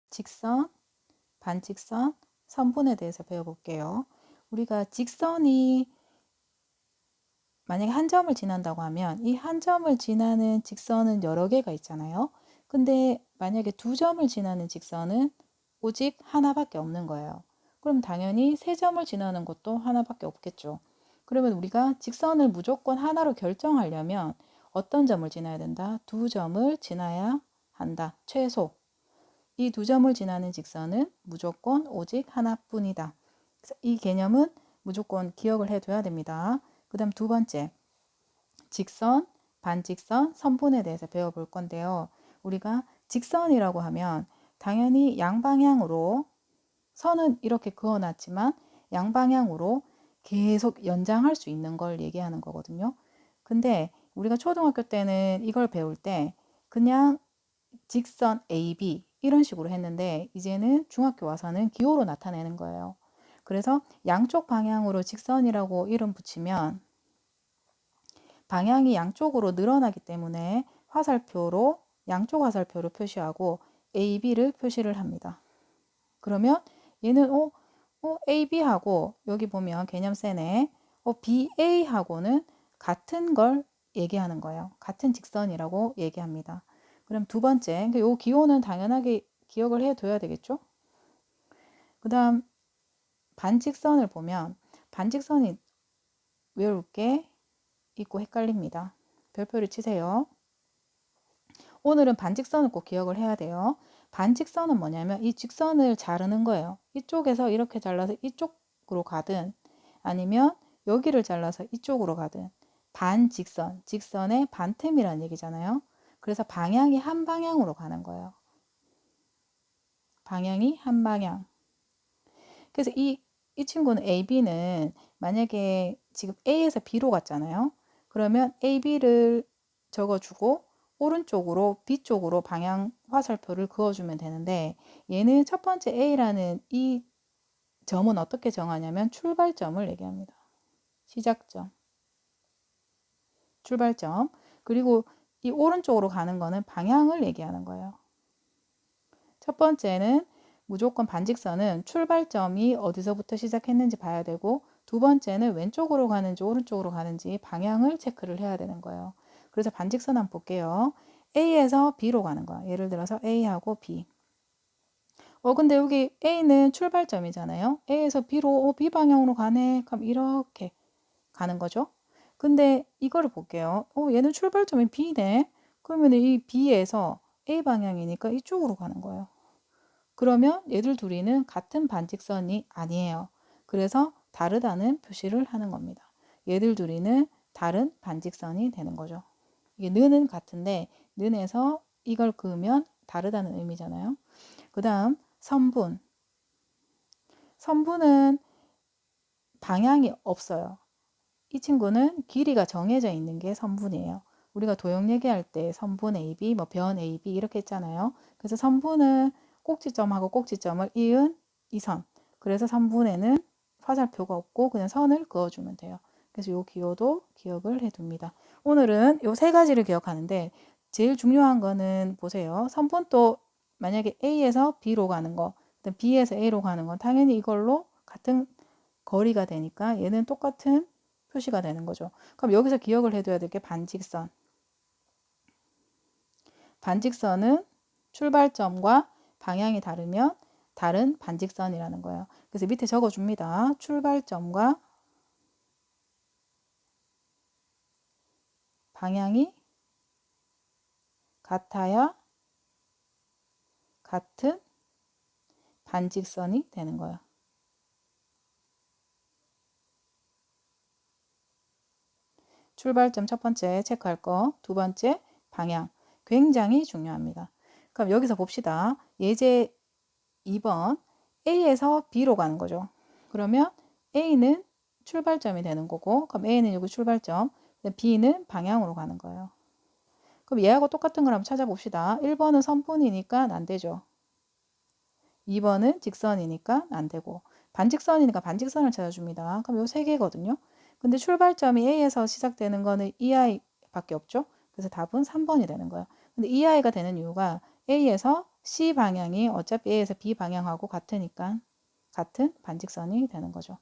직선, 반직선, 선분에 대해서 배워볼게요. 우리가 직선이 만약에 한 점을 지난다고 하면 이 한 점을 지나는 직선은 여러 개가 있잖아요. 근데 만약에 두 점을 지나는 직선은 오직 하나밖에 없는 거예요. 그럼 당연히 세 점을 지나는 것도 하나밖에 없겠죠. 그러면 우리가 직선을 무조건 하나로 결정하려면 어떤 점을 지나야 된다? 두 점을 지나야 한다. 최소. 이 두 점을 지나는 직선은 무조건 오직 하나뿐이다. 그래서 이 개념은 무조건 기억을 해둬야 됩니다. 그 다음 두 번째, 직선, 반직선, 선분에 대해서 배워볼 건데요. 우리가 직선이라고 하면 당연히 양방향으로 선은 이렇게 그어놨지만 양방향으로 계속 연장할 수 있는 걸 얘기하는 거거든요. 근데 우리가 초등학교 때는 이걸 배울 때 그냥 직선 AB 이런 식으로 했는데 이제는 중학교 와서는 기호로 나타내는 거예요. 그래서 양쪽 방향으로 직선이라고 이름 붙이면 방향이 양쪽으로 늘어나기 때문에 화살표로 양쪽 화살표로 표시하고 AB를 표시를 합니다. 그러면 얘는 AB하고 여기 보면 개념세네 BA하고는 같은 걸 얘기하는 거예요. 같은 직선이라고 얘기합니다. 그럼 두 번째, 이 기호는 당연하게 기억을 해둬야 되겠죠? 그 다음 반직선을 보면 반직선이 외울 게 있고 헷갈립니다. 별표를 치세요. 오늘은 반직선을 꼭 기억을 해야 돼요. 반직선은 뭐냐면 이 직선을 자르는 거예요. 이쪽에서 이렇게 잘라서 이쪽으로 가든 아니면 여기를 잘라서 이쪽으로 가든 반직선, 직선의 반틈이라는 얘기잖아요. 그래서 방향이 한 방향으로 가는 거예요. 방향이 한 방향. 그래서 이 친구는 AB는 만약에 지금 A에서 B로 갔잖아요. 그러면 AB를 적어주고 오른쪽으로 B쪽으로 방향 화살표를 그어주면 되는데 얘는 첫 번째 A라는 이 점은 어떻게 정하냐면 출발점을 얘기합니다. 시작점, 출발점. 그리고 이 오른쪽으로 가는 거는 방향을 얘기하는 거예요. 첫 번째는 무조건 반직선은 출발점이 어디서부터 시작했는지 봐야 되고 두 번째는 왼쪽으로 가는지 오른쪽으로 가는지 방향을 체크를 해야 되는 거예요. 그래서 반직선 한번 볼게요. A에서 B로 가는 거야. 예를 들어서 A하고 B. 근데 여기 A는 출발점이잖아요. A에서 B로 B 방향으로 가네. 그럼 이렇게 가는 거죠. 근데 이거를 볼게요. 얘는 출발점이 B네. 그러면 이 B에서 A 방향이니까 이쪽으로 가는 거예요. 그러면 얘들 둘이는 같은 반직선이 아니에요. 그래서 다르다는 표시를 하는 겁니다. 얘들 둘이는 다른 반직선이 되는 거죠. 이게 는은 같은데 는에서 이걸 그으면 다르다는 의미잖아요. 그 다음 선분. 선분은 방향이 없어요. 이 친구는 길이가 정해져 있는 게 선분이에요. 우리가 도형 얘기할 때 선분 AB, 변 AB 이렇게 했잖아요. 그래서 선분은 꼭지점하고 꼭지점을 이은 이 선. 그래서 선분에는 화살표가 없고 그냥 선을 그어주면 돼요. 그래서 이 기호도 기억을 해둡니다. 오늘은 이 세 가지를 기억하는데 제일 중요한 거는 보세요. 선분도 만약에 A에서 B로 가는 거, B에서 A로 가는 건 당연히 이걸로 같은 거리가 되니까 얘는 똑같은 표시가 되는 거죠. 그럼 여기서 기억을 해둬야 될 게 반직선. 반직선은 출발점과 방향이 다르면 다른 반직선이라는 거예요. 그래서 밑에 적어줍니다. 출발점과 방향이 같아야 같은 반직선이 되는 거예요. 출발점 첫 번째 체크할 거, 두 번째 방향. 굉장히 중요합니다. 그럼 여기서 봅시다. 예제 2번 A에서 B로 가는 거죠. 그러면 A는 출발점이 되는 거고 그럼 A는 여기 출발점, B는 방향으로 가는 거예요. 그럼 얘하고 똑같은 걸 한번 찾아봅시다. 1번은 선분이니까 안 되죠. 2번은 직선이니까 안 되고 반직선이니까 반직선을 찾아줍니다. 그럼 요 세 개거든요. 근데 출발점이 A에서 시작되는 거는 EI 밖에 없죠. 그래서 답은 3번이 되는 거예요. 근데 EI가 되는 이유가 A에서 C 방향이 어차피 A에서 B 방향하고 같으니까 같은 반직선이 되는 거죠.